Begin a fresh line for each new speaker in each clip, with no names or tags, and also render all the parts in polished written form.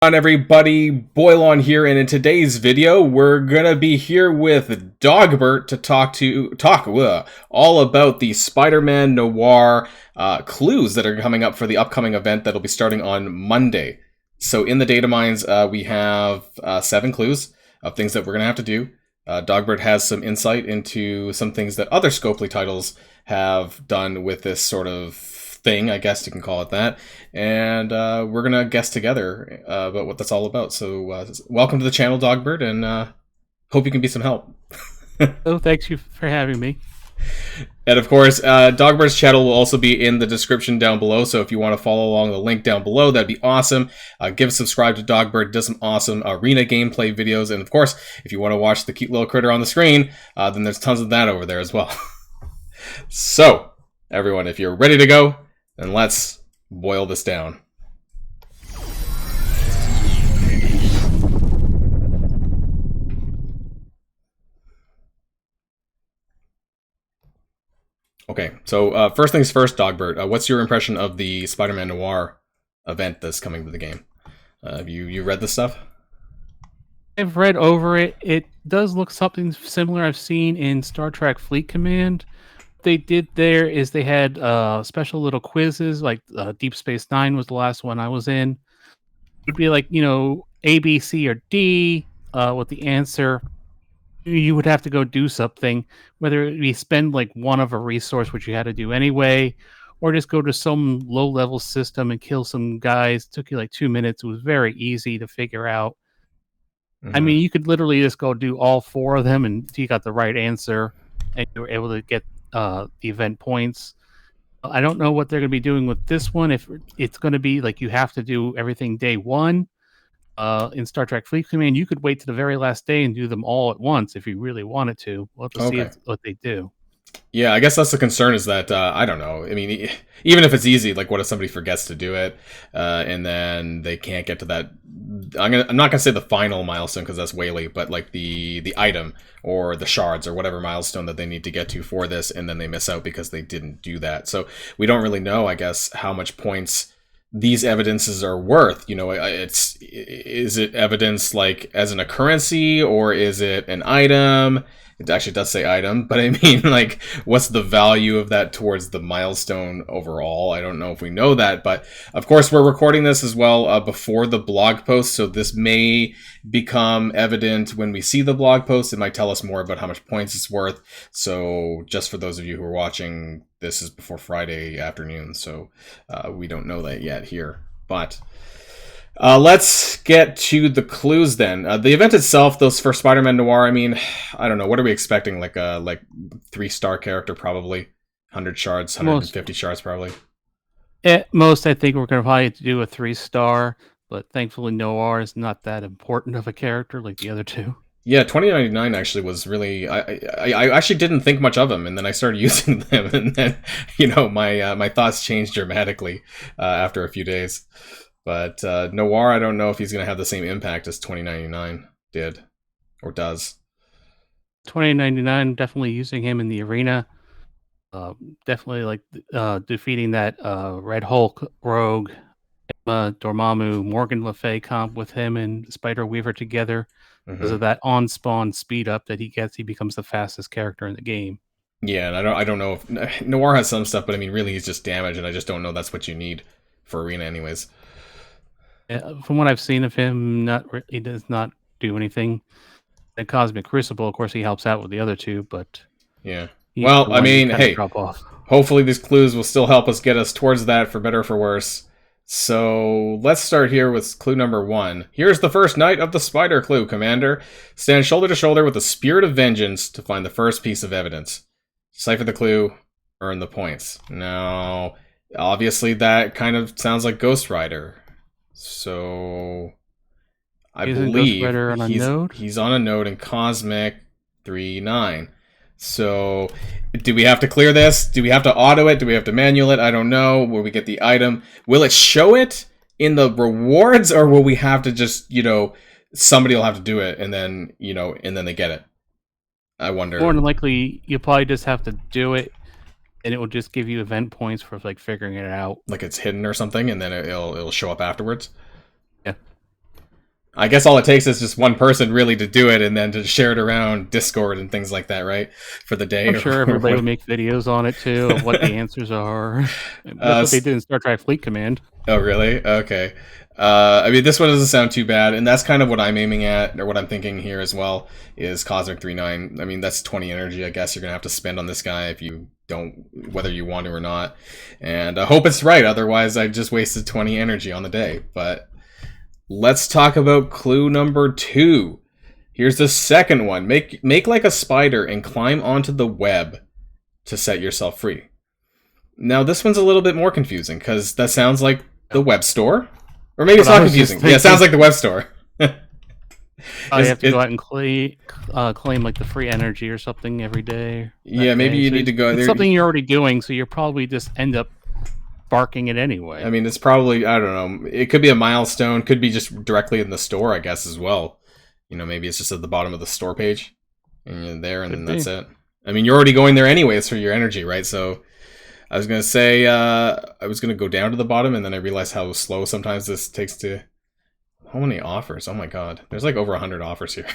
On everybody, Boilon here, and in today's video, we're gonna be here with Dogbert to talk all about the Spider-Man Noir clues that are coming up for the upcoming event that'll be starting on Monday. So in the data mines, we have 7 clues of things that we're gonna have to do. Dogbert has some insight into some things that other Scopely titles have done with this sort of thing, I guess you can call it that, and we're gonna guess together about what that's all about. So welcome to the channel, Dogbert, and hope you can be some help.
Oh, thanks you for having me.
And of course, Dogbert's channel will also be in the description down below, so if you want to follow along the link down below, that'd be awesome. Give a subscribe to Dogbert, does some awesome arena gameplay videos, and of course, if you want to watch the cute little critter on the screen, then there's tons of that over there as well. So, everyone, if you're ready to go, then let's boil this down. Okay, so first things first, Dogbert. What's your impression of the Spider-Man Noir event that's coming to the game? Have you read this stuff?
I've read over it. It does look something similar I've seen in Star Trek Fleet Command. What they did there is they had special little quizzes, like Deep Space Nine was the last one I was in. It would be like, A, B, C, or D with the answer. You would have to go do something, whether it be spend like one of a resource, which you had to do anyway, or just go to some low level system and kill some guys. It took you like 2 minutes. It was very easy to figure out. I mean, you could literally just go do all 4 of them and you got the right answer and you were able to get the event points. I don't know what they're going to be doing with this one. If it's going to be like you have to do everything day one, in Star Trek Fleet Command, you could wait to the very last day and do them all at once if you really wanted to. We'll have to see what they do.
Yeah, I guess that's the concern is that, I don't know. I mean, even if it's easy, like what if somebody forgets to do it and then they can't get to that. I'm not going to say the final milestone because that's way late, but like the item or the shards or whatever milestone that they need to get to for this, and then they miss out because they didn't do that. So we don't really know, I guess, how much points these evidences are worth. Is it evidence like as an occurrency or is it an item? It actually does say item, but I mean, like, what's the value of that towards the milestone overall? I don't know if we know that, but of course we're recording this as well before the blog post, so this may become evident when we see the blog post. It might tell us more about how much points it's worth. So just for those of you who are watching, this is before Friday afternoon, so we don't know that yet here, but let's get to the clues then. The event itself, those for Spider-Man Noir, I mean, I don't know. What are we expecting? Like a 3-star character, probably. 100 shards, 150 shards, probably.
At most, I think we're going to probably have to do a 3-star, but thankfully Noir is not that important of a character like the other two.
Yeah, 2099 actually was really. I actually didn't think much of them, and then I started using them, and then my thoughts changed dramatically after a few days. But Noir, I don't know if he's going to have the same impact as 2099 did, or does.
2099, definitely using him in the arena. Definitely like defeating that Red Hulk rogue, Emma Dormammu, Morgan Le Fay comp with him and Spider Weaver together. Because of that on-spawn speed up that he gets, he becomes the fastest character in the game.
Yeah, and I don't know if Noir has some stuff, but I mean, really, he's just damage, and I just don't know that's what you need for arena, anyways.
From what I've seen of him, he does not do anything. And Cosmic Crucible, of course, he helps out with the other two, but
yeah. Well, I mean, hey, hopefully these clues will still help us get us towards that, for better or for worse. So let's start here with clue number 1. Here's the first night of the spider clue, Commander. Stand shoulder to shoulder with the Spirit of Vengeance to find the first piece of evidence. Decipher the clue, earn the points. Now, obviously that kind of sounds like Ghost Rider. So I believe he's on a node in Cosmic 3-9. So do we have to clear this? Do we have to auto it? Do we have to manual it? I don't know. Will we get the item? Will it show it in the rewards, or will we have to just, somebody will have to do it and then, and then they get it? I wonder.
More than likely, you'll probably just have to do it, and it will just give you event points for like figuring it out.
Like it's hidden or something, and then it'll show up afterwards.
Yeah.
I guess all it takes is just one person really to do it, and then to share it around Discord and things like that, right? For the day,
I'm sure
or
everybody
what?
would make videos on it too of what the answers are. That's
uh,
what they did in Star Trek Fleet Command.
oh, really? Okay. I mean, this one doesn't sound too bad, and that's kind of what I'm aiming at, or what I'm thinking here as well, is Cosmic 39. I mean, that's 20 energy, I guess you're going to have to spend on this guy if you don't, whether you want to or not. And I hope it's right, otherwise I just wasted 20 energy on the day. But let's talk about clue number 2. Here's the second one. Make like a spider and climb onto the web to set yourself free. Now, this one's a little bit more confusing, because that sounds like the web store. Or maybe it's not confusing. Yeah, it sounds like the web store.
You have to go out and claim like the free energy or something every day.
Yeah, maybe you need to go
It's
there.
something you're already doing, so you'll probably just end up barking it anyway.
I mean, it's probably, I don't know. It could be a milestone. Could be just directly in the store, I guess, as well. You know, maybe it's just at the bottom of the store page. And you're there, and then that's it. I mean, you're already going there anyways for your energy, right? So I was going to say, I was going to go down to the bottom, and then I realized how slow sometimes this takes to... How many offers? Oh my god. There's like over 100 offers here.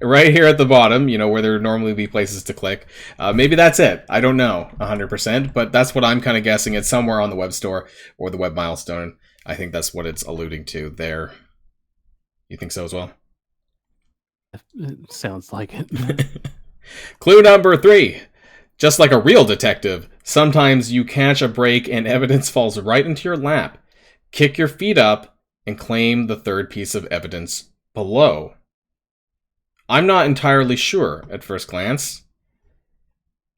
Right here at the bottom, you know, where there would normally be places to click. Maybe that's it. I don't know 100%, but that's what I'm kind of guessing. It's somewhere on the web store or the web milestone. I think that's what it's alluding to there. You think so as well?
It sounds like it.
Clue number 3. Just like a real detective, sometimes you catch a break and evidence falls right into your lap. Kick your feet up and claim the third piece of evidence below. I'm not entirely sure at first glance.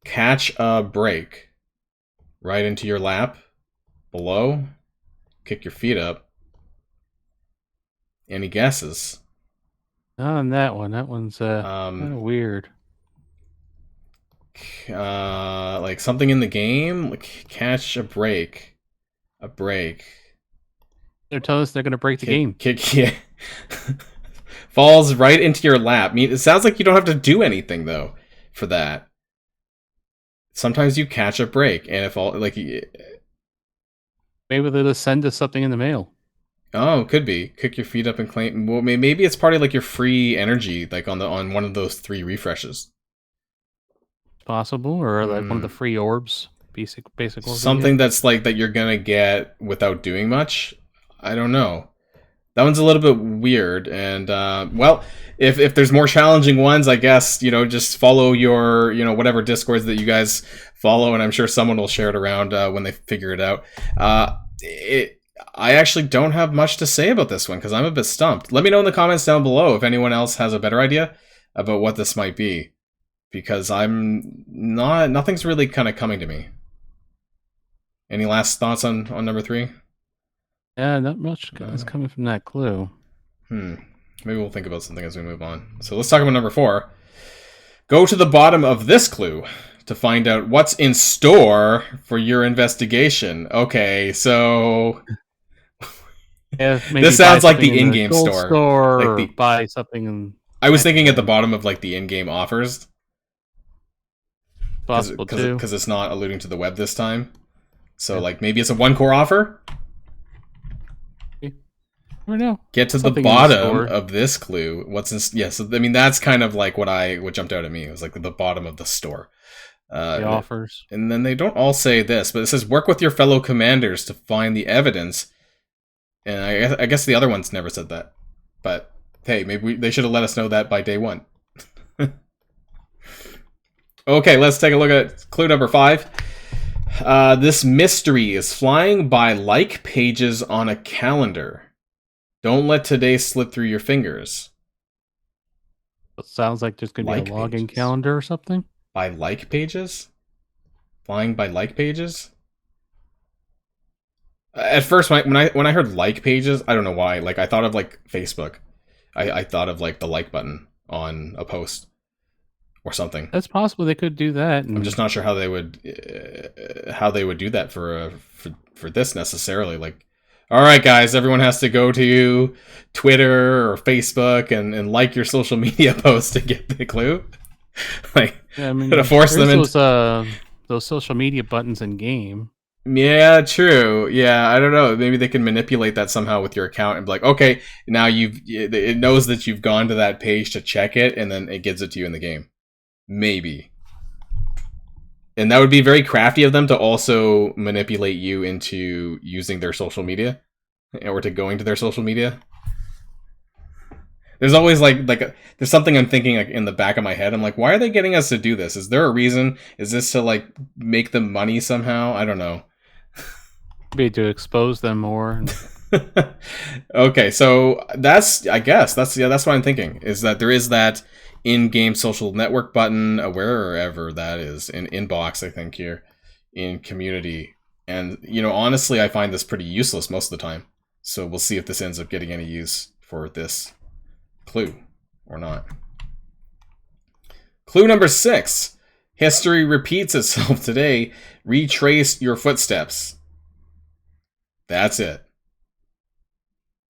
Catch a break right into your lap below. Kick your feet up. Any guesses?
Not on that one. That one's kind of weird.
Like something in the game, like catch a break. A break.
They're telling us they're going to break the game.
Yeah. Falls right into your lap. I mean, it sounds like you don't have to do anything though for that. Sometimes you catch a break, and if all like,
maybe they'll just send us something in the mail.
Oh, could be. Kick your feet up and claim. Well, maybe it's part of like your free energy, like on one of those 3 refreshes.
Possible, or like one of the free orbs, basic orbs.
Something that's like that you're gonna get without doing much. I don't know. That one's a little bit weird, and well, if there's more challenging ones, I guess, you know, just follow your, you know, whatever Discords that you guys follow, and I'm sure someone will share it around when they figure it out. I actually don't have much to say about this one because I'm a bit stumped. Let me know in the comments down below if anyone else has a better idea about what this might be, because nothing's really kind of coming to me. Any last thoughts on number 3?
Yeah, not much is coming from that clue.
Maybe we'll think about something as we move on. So let's talk about number 4. Go to the bottom of this clue to find out what's in store for your investigation. Okay, so
Yeah,
this sounds like the in-game
store,
like
or buy something.
I was thinking at the bottom of like the in-game offers.
Possible too,
because it's not alluding to the web this time. So like maybe it's a 1-core offer.
I know.
Get to something the bottom of this clue. What's in? Yeah, so I mean that's kind of like what jumped out at me. It was like the bottom of the store.
The offers.
And then they don't all say this, but it says work with your fellow commanders to find the evidence. And I guess the other ones never said that. But hey, maybe they should have let us know that by day 1. Okay, let's take a look at clue number 5. This mystery is flying by like pages on a calendar. Don't let today slip through your fingers.
It sounds like there's going to be a login calendar or something.
By like pages? Flying by like pages? At first, when I heard like pages, I don't know why. Like I thought of like Facebook. I thought of like the like button on a post or something.
That's possible. They could do that.
I'm just not sure how they would do that for this necessarily. Like, all right, guys, everyone has to go to Twitter or Facebook and like your social media post to get the clue. Like,
yeah, I mean,
to force them into
those social media buttons in game.
Yeah, true. Yeah, I don't know. Maybe they can manipulate that somehow with your account and be like, okay, now it knows that you've gone to that page to check it, and then it gives it to you in the game. Maybe. And that would be very crafty of them to also manipulate you into using their social media or to going to their social media. There's always there's something I'm thinking like in the back of my head. I'm like, why are they getting us to do this? Is there a reason? Is this to like make them money somehow? I don't know.
Maybe to expose them more.
Okay, so I guess that's what I'm thinking, is that there is that in-game social network button, wherever that is, in inbox, I think, here in community. And honestly, I find this pretty useless most of the time. So we'll see if this ends up getting any use for this clue or not. Clue number 6. History repeats itself today. Retrace your footsteps. That's it.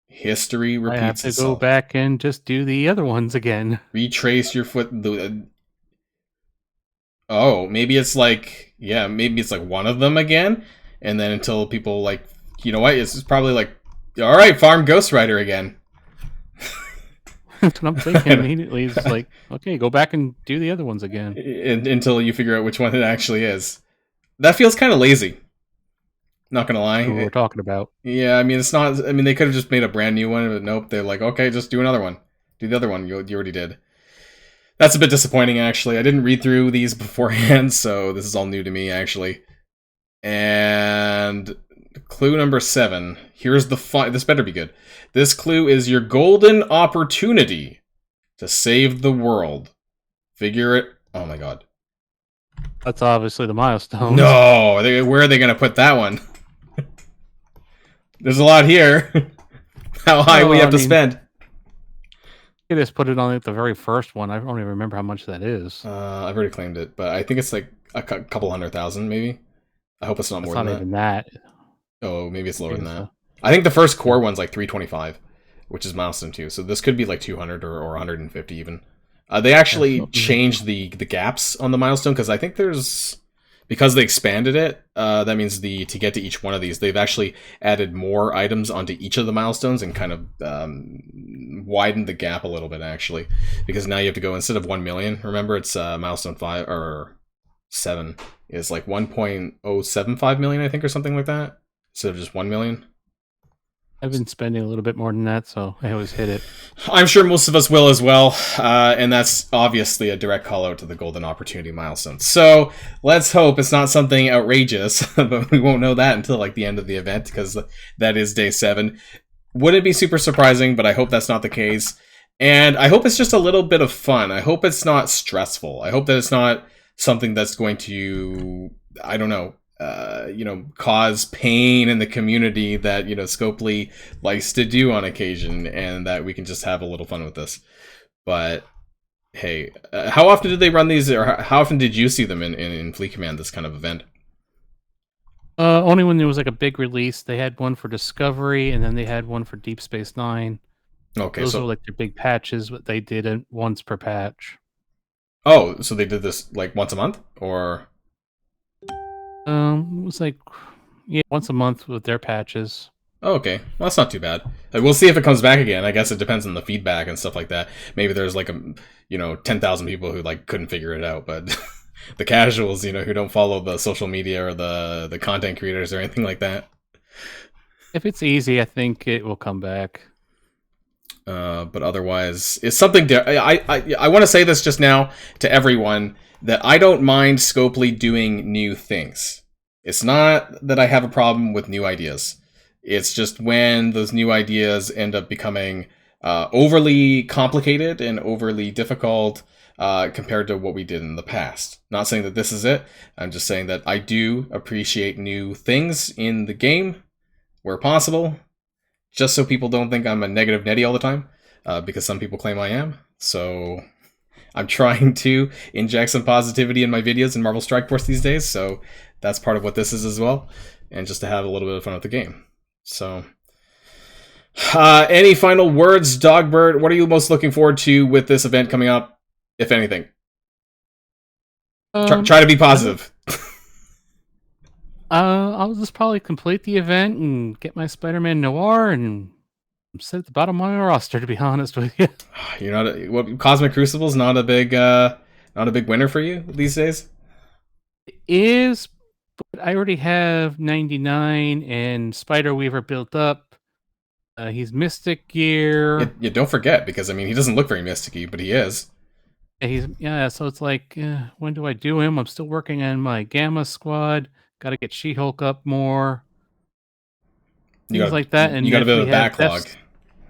History repeats itself.
I have to go back and just do the other ones again.
Retrace your foot. Oh, maybe it's like, maybe it's like one of them again, and then until people like, you know what? It's probably like, all right, farm Ghost Rider again.
That's what I'm thinking immediately. It's like, okay, go back and do the other ones again
until you figure out which one it actually is. That feels kind of lazy. Not gonna lie.
Who we're talking about.
Yeah, I mean, it's not. I mean, they could have just made a brand new one, but nope. They're like, okay, just do another one. Do the other one you already did. That's a bit disappointing, actually. I didn't read through these beforehand, so this is all new to me, actually. And clue number 7. Here's the fun. This better be good. This clue is your golden opportunity to save the world. Figure it. Oh my god.
That's obviously the milestone.
No, where are they going to put that one? There's a lot here. How high we have to spend?
You just put it on like the very first one. I don't even remember how much that is.
I've already claimed it, but I think it's like a couple 100,000, maybe. I hope it's not more than that.
Not even that.
Oh, maybe it's lower than that. I think the first core one's like 325, which is milestone 2. So this could be like 200 or 150 even. They actually changed the gaps on the milestone because I think because they expanded it. That means to get to each one of these, they've actually added more items onto each of the milestones and kind of widened the gap a little bit actually. Because now you have to go, instead of 1 million, remember it's milestone 5 or 7 is like 1.075 million, I think, or something like that, instead of just 1 million.
I've been spending a little bit more than that, so I always hit it.
I'm sure most of us will as well, and that's obviously a direct call out to the Golden Opportunity milestone. So let's hope it's not something outrageous, but we won't know that until like the end of the event, because that is day 7. Wouldn't be super surprising, but I hope that's not the case. And I hope it's just a little bit of fun. I hope it's not stressful. I hope that it's not something that's going to, I don't know, cause pain in the community that, Scopely likes to do on occasion, and that we can just have a little fun with this. But hey, how often did they run these, or how often did you see them in Fleet Command, this kind of event?
Only when there was like a big release. They had one for Discovery, and then they had one for Deep Space Nine. Okay, those were like their big patches, but they did it once per patch.
Oh, so they did this like once a month, or?
It was like, once a month with their patches.
Oh, okay. Well, that's not too bad. We'll see if it comes back again. I guess it depends on the feedback and stuff like that. Maybe there's like 10,000 people who like couldn't figure it out, but the casuals, who don't follow the social media or the content creators or anything like that.
If it's easy, I think it will come back.
But otherwise, it's something. I want to say this just now to everyone, that I don't mind Scopely doing new things. It's not that I have a problem with new ideas. It's just when those new ideas end up becoming overly complicated and overly difficult compared to what we did in the past. Not saying that this is it. I'm just saying that I do appreciate new things in the game where possible, just so people don't think I'm a negative Netty all the time, because some people claim I am. So I'm trying to inject some positivity in my videos in Marvel Strike Force these days, so that's part of what this is as well, and just to have a little bit of fun with the game. So, any final words, Dogbird? What are you most looking forward to with this event coming up, if anything? Try to be positive.
I'll just probably complete the event and get my Spider-Man Noir and sit at the bottom of my roster, to be honest with you.
You're not what Cosmic Crucible's not a big winner for you these days.
It is, but I already have 99 and Spider Weaver built up. He's Mystic Gear.
You don't forget because I mean he doesn't look very mysticky, but he is.
So it's like, when do I do him? I'm still working on my Gamma Squad. Got to get She-Hulk up more. Things like that. And
You got a
if
bit
we
of a
have
backlog.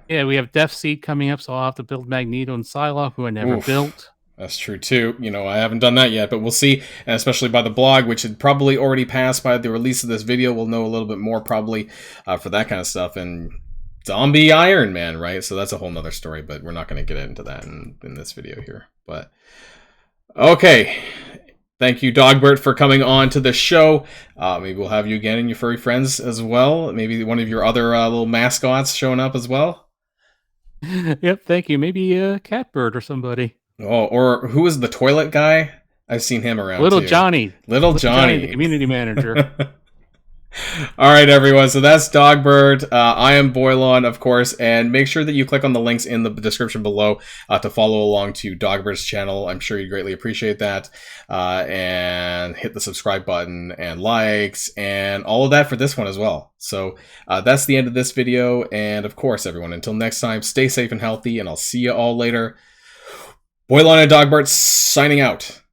we have Death Seed coming up, so I'll have to build Magneto and Psylocke, who I never
Oof.
built.
That's true too. You know, I haven't done that yet, but we'll see. And especially by the blog, which had probably already passed by the release of this video, we'll know a little bit more probably for that kind of stuff. And Zombie Iron Man, right? So that's a whole nother story, but we're not going to get into that in this video here. But okay. Thank you, Dogbert, for coming on to the show. Maybe we'll have you again and your furry friends as well. Maybe one of your other little mascots showing up as well.
Yep, thank you. Maybe Catbird or somebody.
Oh, or who is the toilet guy? I've seen him around
Little
too.
Johnny.
Little Johnny.
The community manager.
All right, everyone. So that's Dogbert. I am Boilon, of course, and make sure that you click on the links in the description below to follow along to Dogbert's channel. I'm sure you'd greatly appreciate that. And hit the subscribe button and likes and all of that for this one as well. So that's the end of this video. And of course, everyone, until next time, stay safe and healthy, and I'll see you all later. Boilon and Dogbert signing out.